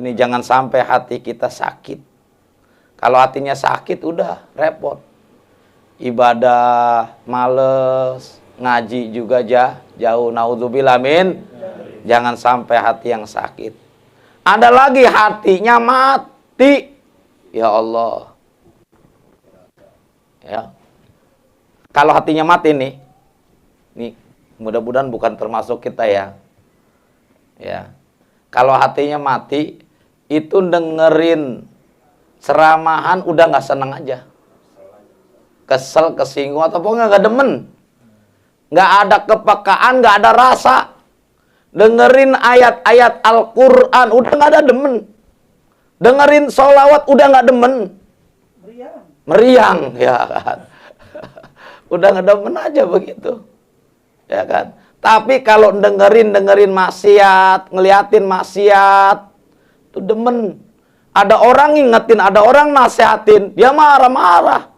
Ini jangan sampai hati kita sakit. Kalau hatinya sakit udah repot. Ibadah males, ngaji juga jauh. Naudzubillah min. Jangan sampai hati yang sakit. Ada lagi hatinya mati. Ya Allah. Ya. Kalau hatinya mati nih mudah-mudahan bukan termasuk kita ya. Ya. Kalau hatinya mati, itu dengerin ceramahan udah nggak seneng aja. Kesel, kesinggung, atau pokoknya nggak demen. Nggak ada kepekaan, nggak ada rasa. Dengerin ayat-ayat Al-Quran, udah nggak ada demen. Dengerin sholawat, udah nggak demen. Meriang, ya kan. Udah nggak demen aja begitu. Ya kan. Tapi kalau dengerin maksiat, ngeliatin maksiat, itu demen. Ada orang ngingetin, ada orang nasihatin, dia marah-marah.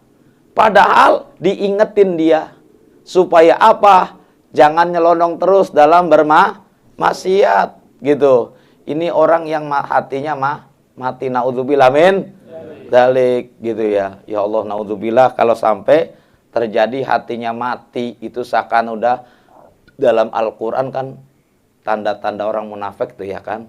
Padahal diingetin dia. Supaya apa? Jangan nyelonong terus dalam bermaksiat. Gitu. Ini orang yang hatinya mati. Naudzubillah min dzalik. Gitu ya. Ya Allah, naudzubillah kalau sampai terjadi hatinya mati. Itu seakan udah dalam Al-Quran kan tanda-tanda orang munafik tuh ya kan.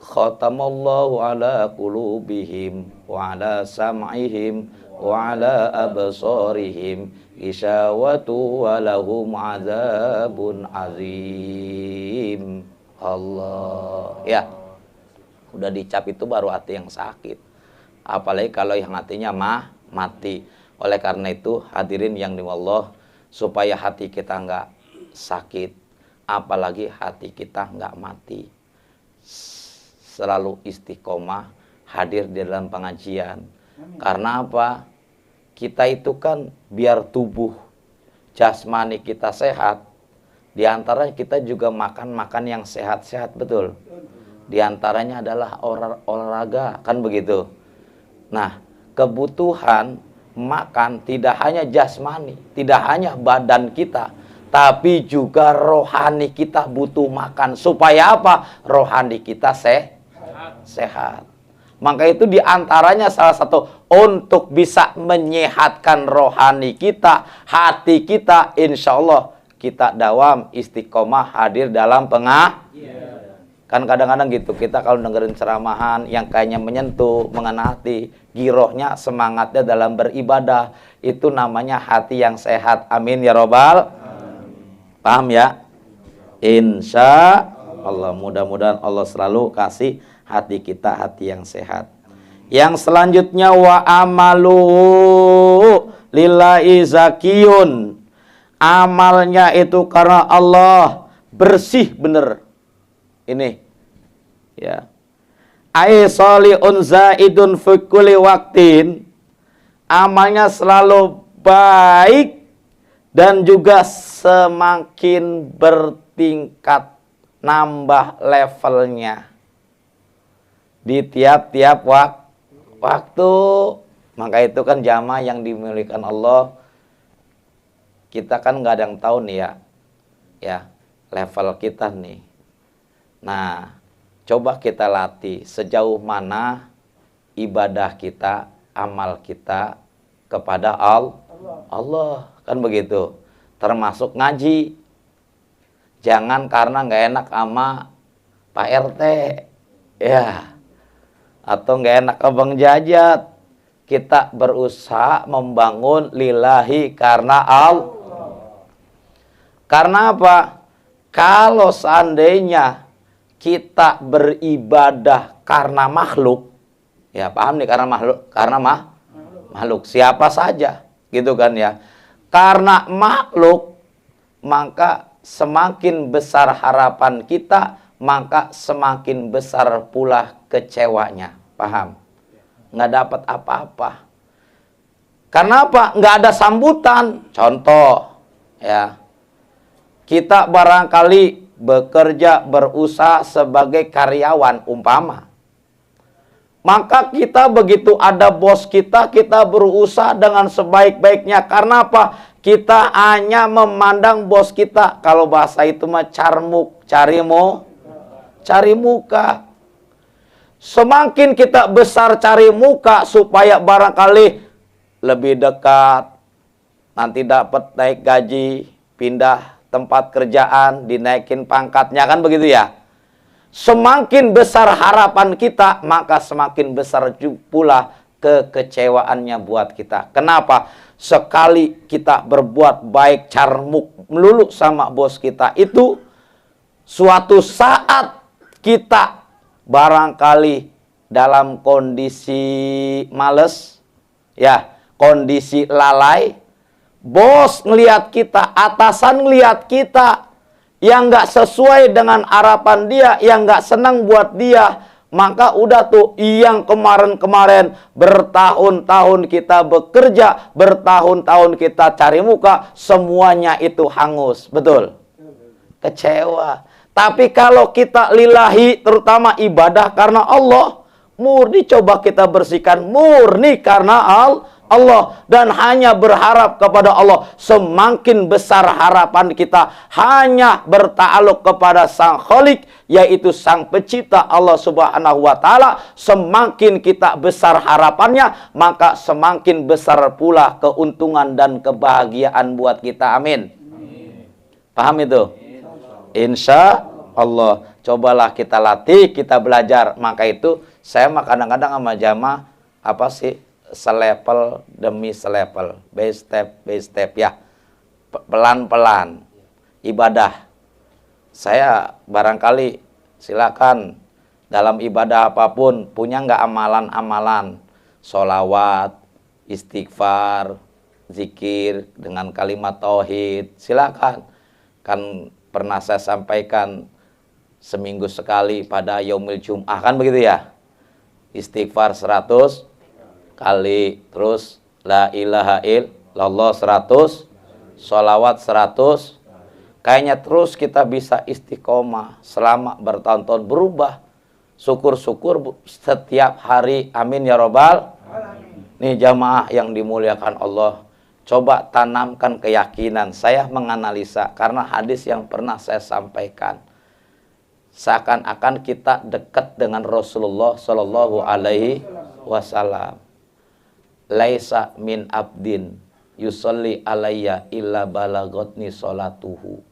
Khatamallahu ala qulubihim wa ala sam'ihim wa ala absarihim ghishawatu wa lahum adzabun azim. Allah. Ya. Udah dicap itu baru hati yang sakit. Apalagi kalau yang hatinya mati. Oleh karena itu hadirin yang dimiliki Allah, supaya hati kita enggak sakit, apalagi hati kita nggak mati, selalu istiqomah hadir di dalam pengajian. Karena apa? Kita itu kan biar tubuh jasmani kita sehat, diantaranya kita juga makan yang sehat-sehat, betul. Diantaranya adalah olahraga, kan begitu. Nah, kebutuhan makan tidak hanya jasmani, tidak hanya badan kita, tapi juga rohani kita butuh makan. Supaya apa? Rohani kita sehat. Maka itu diantaranya salah satu untuk bisa menyehatkan rohani kita, hati kita, insya Allah kita dawam istiqomah hadir dalam Kan kadang-kadang gitu, kita kalau dengerin ceramahan yang kayaknya menyentuh, mengena hati, girohnya, semangatnya dalam beribadah, itu namanya hati yang sehat. Amin ya robbal. Paham ya? Insya Allah, mudah-mudahan Allah selalu kasih hati kita hati yang sehat. Yang selanjutnya wa amalu lillahi zakiyun. Amalnya itu karena Allah, bersih bener. Ini ya. Ai sholihun zaidun fi kulli waqtin. Amalnya selalu baik dan juga semakin bertingkat, nambah levelnya di tiap-tiap waktu. Maka itu kan jamaah yang dimiliki Allah. Kita kan nggak ada yang tahu nih ya level kita nih. Nah, coba kita latih sejauh mana ibadah kita, amal kita kepada Allah. Kan begitu. Termasuk ngaji. Jangan karena nggak enak sama Pak RT. Ya. Atau nggak enak Abang Jajat. Kita berusaha membangun lillahi karena Allah. Karena apa? Kalau seandainya kita beribadah karena makhluk, ya paham nih, karena makhluk, makhluk siapa saja, gitu kan ya. Karena makhluk, maka semakin besar harapan kita, maka semakin besar pula kecewanya. Paham? Nggak dapat apa-apa. Karena apa? Nggak ada sambutan. Contoh, ya. Kita barangkali bekerja, berusaha sebagai karyawan, umpama. Maka kita begitu ada bos kita berusaha dengan sebaik-baiknya. Karena apa? Kita hanya memandang bos kita. Kalau bahasa itu mah carmuk, cari muka. Semakin kita besar cari muka supaya barangkali lebih dekat, nanti dapat naik gaji, pindah tempat kerjaan, dinaikin pangkatnya, kan begitu ya. Semakin besar harapan kita, maka semakin besar pula kekecewaannya buat kita. Kenapa? Sekali kita berbuat baik carmuk melulu sama bos kita itu, suatu saat kita barangkali dalam kondisi males, ya, kondisi lalai, bos ngelihat kita, atasan ngelihat kita, yang nggak sesuai dengan harapan dia, yang nggak senang buat dia, maka udah tuh, yang kemarin-kemarin bertahun-tahun kita bekerja, bertahun-tahun kita cari muka, semuanya itu hangus. Betul? Kecewa. Tapi kalau kita lillahi, terutama ibadah karena Allah, murni coba kita bersihkan, murni karena Allah, dan hanya berharap kepada Allah. Semakin besar harapan kita hanya bertakluk kepada Sang Khalik, yaitu Sang Pencipta Allah Subhanahu wa Ta'ala. Semakin kita besar harapannya, maka semakin besar pula keuntungan dan kebahagiaan buat kita. Amin. Paham itu? Insya Allah. Cobalah kita latih, kita belajar. Maka itu saya mah kadang-kadang sama jamaah selevel demi selevel, by step ya, pelan-pelan ibadah. Saya barangkali silakan dalam ibadah apapun punya nggak amalan-amalan, sholawat, istighfar, zikir dengan kalimat tauhid, silakan. Kan pernah saya sampaikan seminggu sekali pada yaumil jum'ah, kan begitu ya, istighfar 100 kali, terus la ilaha illallah 100, sholawat 100. Kayaknya terus kita bisa istiqomah selama bertahun-tahun, berubah. Syukur-syukur setiap hari. Amin ya robbal. Nih jamaah yang dimuliakan Allah, coba tanamkan keyakinan. Saya menganalisa karena hadis yang pernah saya sampaikan, seakan-akan kita dekat dengan Rasulullah Shallallahu Alaihi Wasallam. Laisa min abdin yusolli alayya illa balagotni sholatuhu.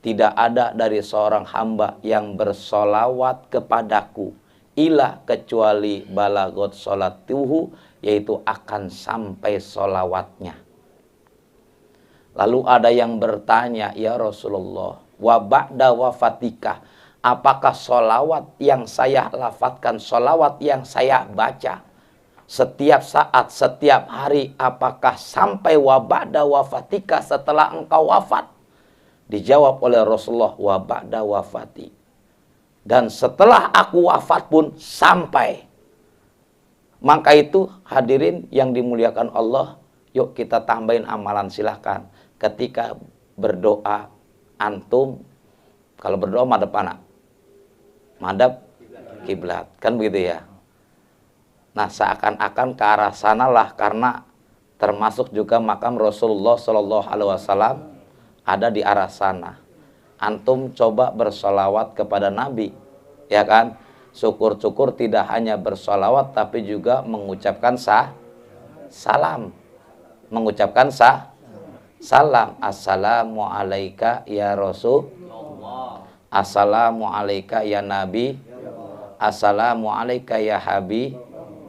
Tidak ada dari seorang hamba yang bersolawat kepadaku illa kecuali balagot sholatuhu, yaitu akan sampai solawatnya. Lalu ada yang bertanya, ya Rasulullah, wa ba'da wafatika, apakah solawat yang saya lafadzkan, solawat yang saya baca setiap saat, setiap hari, apakah sampai wa ba'da wafatika, setelah engkau wafat? Dijawab oleh Rasulullah, wa ba'da wafati, dan setelah aku wafat pun sampai. Maka itu hadirin yang dimuliakan Allah, yuk kita tambahin amalan. Silahkan ketika berdoa, antum kalau berdoa madhab mana? Madhab kiblat, kan begitu ya. Nah, seakan-akan ke arah sanalah, karena termasuk juga makam Rasulullah Shallallahu Alaihi Wasallam ada di arah sana. Antum coba bersolawat kepada Nabi, ya kan? Syukur-syukur tidak hanya bersolawat, tapi juga mengucapkan salam, mengucapkan salam. Assalamu alayka ya Rasulullah, assalamu alayka ya Nabi, assalamu alayka ya Habib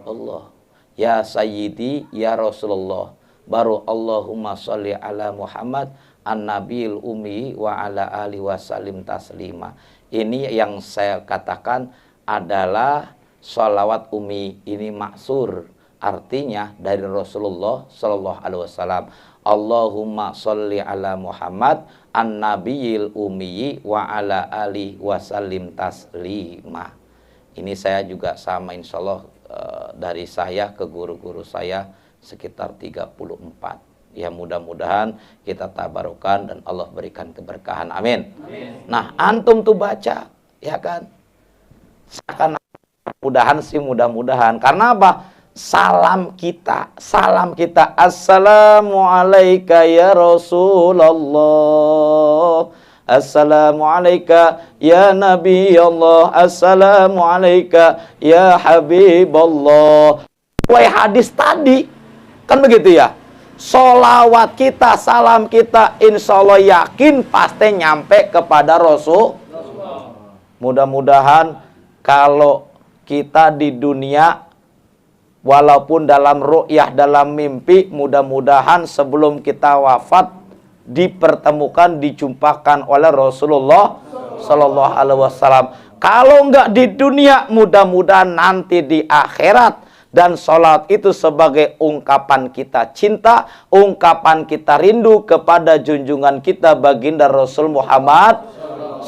Allah, ya Sayyidi ya Rasulullah, baru Allahumma sholli ala Muhammad an-nabil ummi wa ala alihi wasallim taslima. Ini yang saya katakan adalah sholawat umi. Ini maksur, artinya dari Rasulullah Sallallahu Alaihi Wasallam. Allahumma sholli ala Muhammad an-nabil ummi wa ala alihi wasallim taslima. Ini saya juga sama, insya Allah dari saya ke guru-guru saya sekitar 34. Ya, mudah-mudahan kita tabarukan dan Allah berikan keberkahan. Amin. Amin. Nah, antum tuh baca, ya kan? Mudah-mudahan. Karena apa? Salam kita. Assalamu alayka ya Rasulullah, Assalamu alayka ya Nabi Allah. Assalamu alayka ya Habiballah. Sesuai hadis tadi. Kan begitu ya. Solawat kita, salam kita, insya Allah yakin pasti nyampe kepada Rasul. Mudah-mudahan kalau kita di dunia, walaupun dalam ru'yah, dalam mimpi, mudah-mudahan sebelum kita wafat dipertemukan, dijumpakan oleh Rasulullah Sallallahu Alaihi Wasallam. Kalau enggak di dunia, mudah-mudahan nanti di akhirat. Dan sholat itu sebagai ungkapan kita cinta, ungkapan kita rindu kepada junjungan kita baginda Rasul Muhammad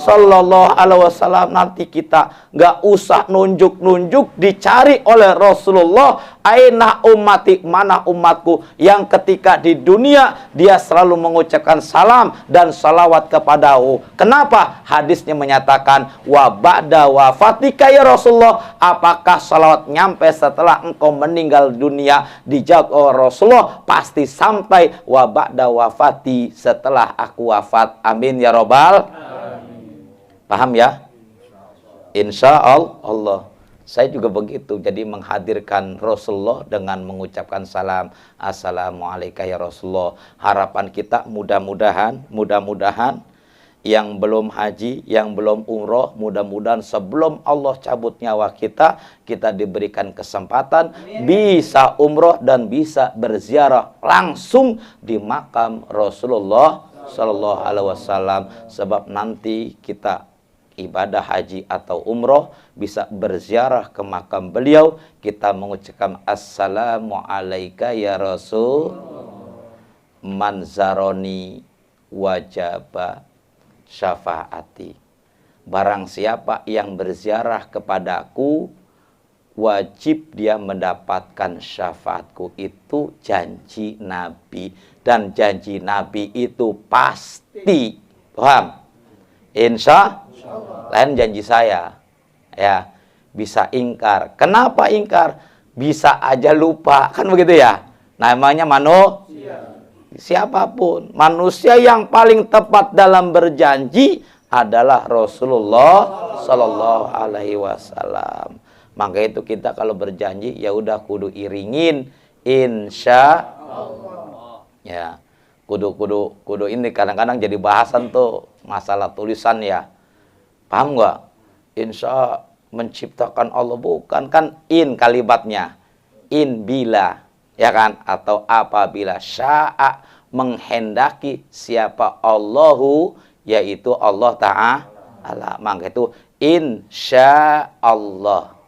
Sallallahu Alaihi Wasallam. Nanti kita nggak usah nunjuk-nunjuk, dicari oleh Rasulullah. Aina ummati, mana umatku, yang ketika di dunia dia selalu mengucapkan salam dan salawat kepadaku. Kenapa? Hadisnya menyatakan wa ba'da wafatika ya Rasulullah. Apakah salawat nyampe setelah engkau meninggal dunia? Dijawab oleh Rasulullah, pasti sampai wa ba'da wafati, setelah aku wafat. Amin ya robbal. Paham ya? Insya Allah. Saya juga begitu. Jadi menghadirkan Rasulullah dengan mengucapkan salam. Assalamualaikum ya Rasulullah. Harapan kita mudah-mudahan yang belum haji, yang belum umroh, mudah-mudahan sebelum Allah cabut nyawa kita, kita diberikan kesempatan bisa umroh dan bisa berziarah langsung di makam Rasulullah Sallallahu Alaihi Wasallam. Sebab nanti kita ibadah haji atau umroh bisa berziarah ke makam beliau, kita mengucapkan assalamu alayka ya Rasul manzaroni wajaba syafaati. Barang siapa yang berziarah kepadaku, wajib dia mendapatkan syafaatku. Itu janji Nabi, dan janji Nabi itu pasti. Paham? Insya lain janji saya, ya, bisa ingkar. Kenapa ingkar? Bisa aja lupa, kan begitu ya. Namanya manusia. Siapapun, manusia yang paling tepat dalam berjanji adalah Rasulullah Sallallahu Alaihi Wasallam. Maka itu kita kalau berjanji ya udah kudu iringin insya Allah. Ya, kudu ini kadang-kadang jadi bahasan tuh masalah tulisan ya. Paham nggak? Insya menciptakan Allah, bukan, kan in kalimatnya, in bila, ya kan, atau apabila sya'a, menghendaki siapa Allahu, yaitu Allah Ta'ala. Maka itu insya Allah.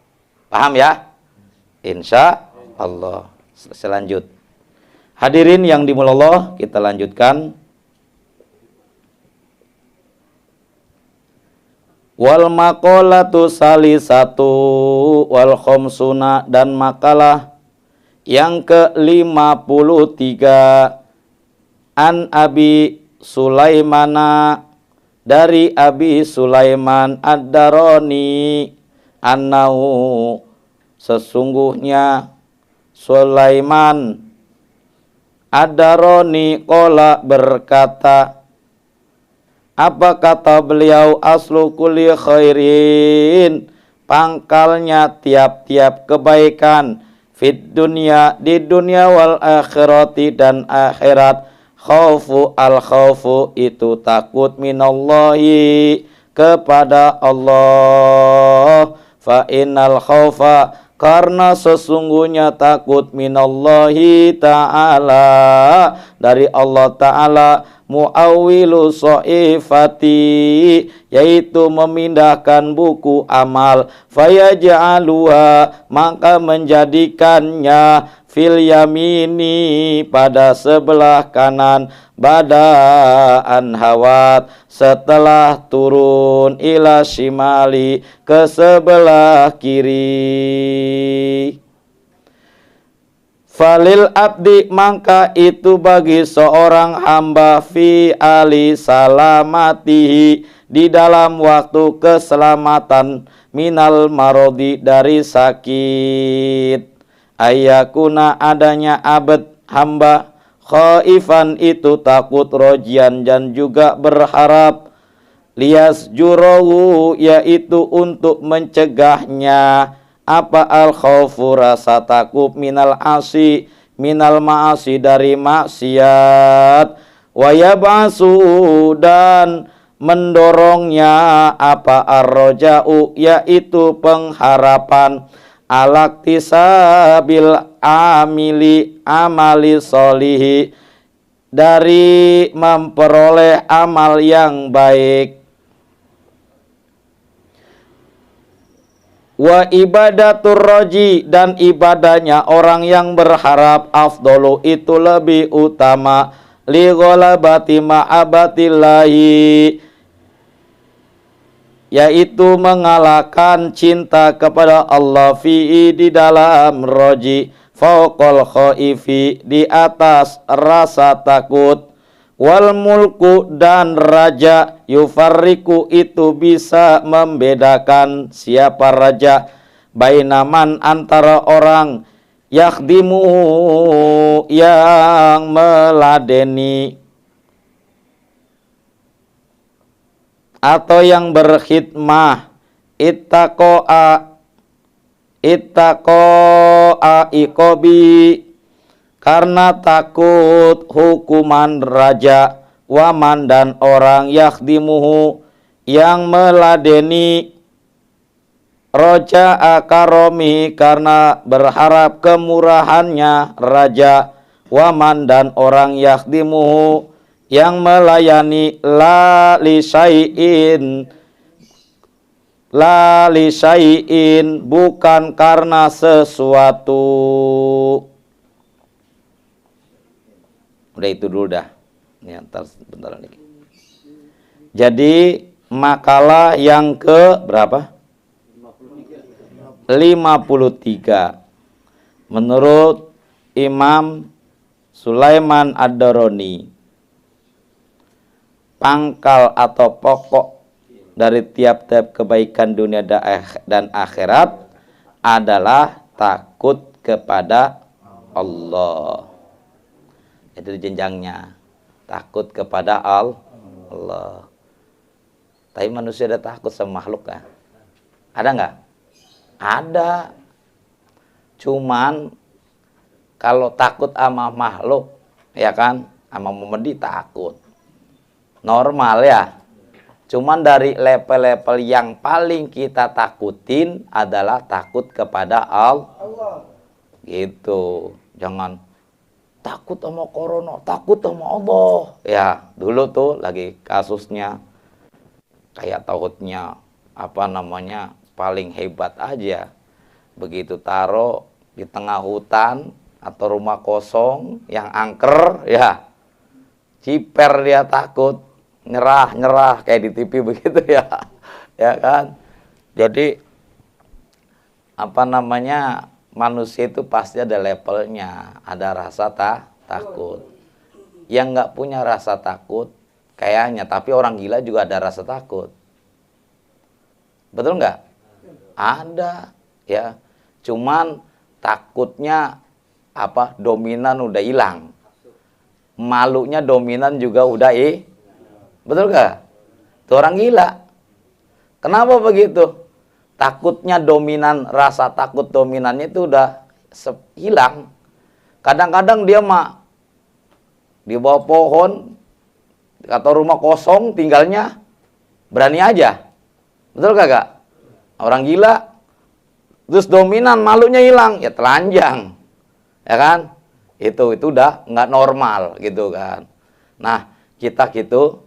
Paham ya? Insya Allah. Selanjut, hadirin yang dimuliakan Allah, kita lanjutkan. Wal maqalatu salisatu wal khamsuna, dan makalah yang ke-53, an Abi Sulaimana, dari Abi Sulaiman ad-Darani, annahu, sesungguhnya Sulaiman ad-Darani qala, berkata. Apa kata beliau? Aslu kulli khairin, pangkalnya tiap-tiap kebaikan, fit dunia, di dunia, wal akhirati, dan akhirat. Khaufu, al khaufu, itu takut, minallahi, kepada Allah. Fa innal khaufa, karena sesungguhnya takut, minallahi ta'ala, dari Allah Ta'ala, mu'awwilu so'ifati, yaitu memindahkan buku amal, fayaj'aluha, maka menjadikannya, fil yamini, pada sebelah kanan, badaan hawat, setelah turun, ila shimali, ke sebelah kiri. Falil abdi, maka itu bagi seorang hamba, fi ali salamatihi, di dalam waktu keselamatan, minal marodi, dari sakit, ayakuna, adanya abad hamba, khaifan, itu takut, rojian, dan juga berharap, liyasjurahu, yaitu untuk mencegahnya apa al khaufu, rasa takut, minal ma'asi, dari maksiat, wa yab'asu, dan mendorongnya apa ar-raja'u, yaitu pengharapan, alaktisabil amali solihi, dari memperoleh amal yang baik. Wa ibadatur roji, dan ibadahnya orang yang berharap, afdolu, itu lebih utama, li ghalabati ma'abatillahi, yaitu mengalahkan cinta kepada Allah, fi, di dalam roji, fauqal khaifi, di atas rasa takut, wal mulku, dan raja, yufarriku, itu bisa membedakan siapa raja, bainaman, antara orang, yakhdimu, yang meladeni atau yang berkhidmah, ittaqo'a iqobi, karena takut hukuman raja, waman, dan orang, yakhdimuhu, yang meladeni, roja'a karomi, karena berharap kemurahannya raja, waman, dan orang, yakhdimuhu, yang melayani, la li syai'in, bukan karena sesuatu. Udah itu dulu dah. Ini antar bentar lagi. Jadi makalah yang ke berapa? 53. Menurut Imam Sulaiman Ad-Darani, pangkal atau pokok dari tiap-tiap kebaikan dunia dan akhirat adalah takut kepada Allah. Itu jenjangnya, takut kepada Allah. Tapi manusia ada takut sama makhluk kan? Ada nggak? Ada. Cuman kalau takut sama makhluk, ya kan, sama memedi takut. Normal ya. Cuman dari level-level yang paling kita takutin adalah takut kepada Allah. Gitu. Jangan takut sama corona, takut sama Allah. Ya, dulu tuh lagi kasusnya kayak tauhidnya paling hebat aja. Begitu taruh di tengah hutan atau rumah kosong yang angker, ya ciper dia takut, nyerah kayak di TV begitu ya. Ya kan? Jadi manusia itu pasti ada levelnya, ada rasa takut. Yang nggak punya rasa takut kayaknya, tapi orang gila juga ada rasa takut. Betul nggak? Ada, ya. Cuman takutnya dominan udah hilang. Malunya dominan juga udah betul nggak? Itu orang gila. Kenapa begitu? Takutnya dominan, rasa takut dominannya itu udah hilang. Kadang-kadang dia di bawah pohon atau rumah kosong tinggalnya berani aja. Betul kagak? Orang gila terus dominan, malunya hilang, ya telanjang. Ya kan? Itu udah nggak normal gitu kan. Nah, kita gitu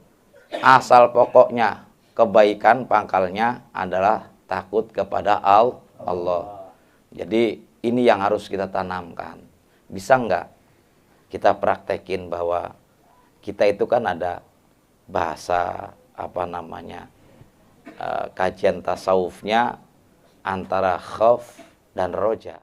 asal pokoknya kebaikan pangkalnya adalah takut kepada Allah. Jadi ini yang harus kita tanamkan. Bisa nggak kita praktekin bahwa kita itu kan ada bahasa kajian tasawufnya antara khauf dan roja.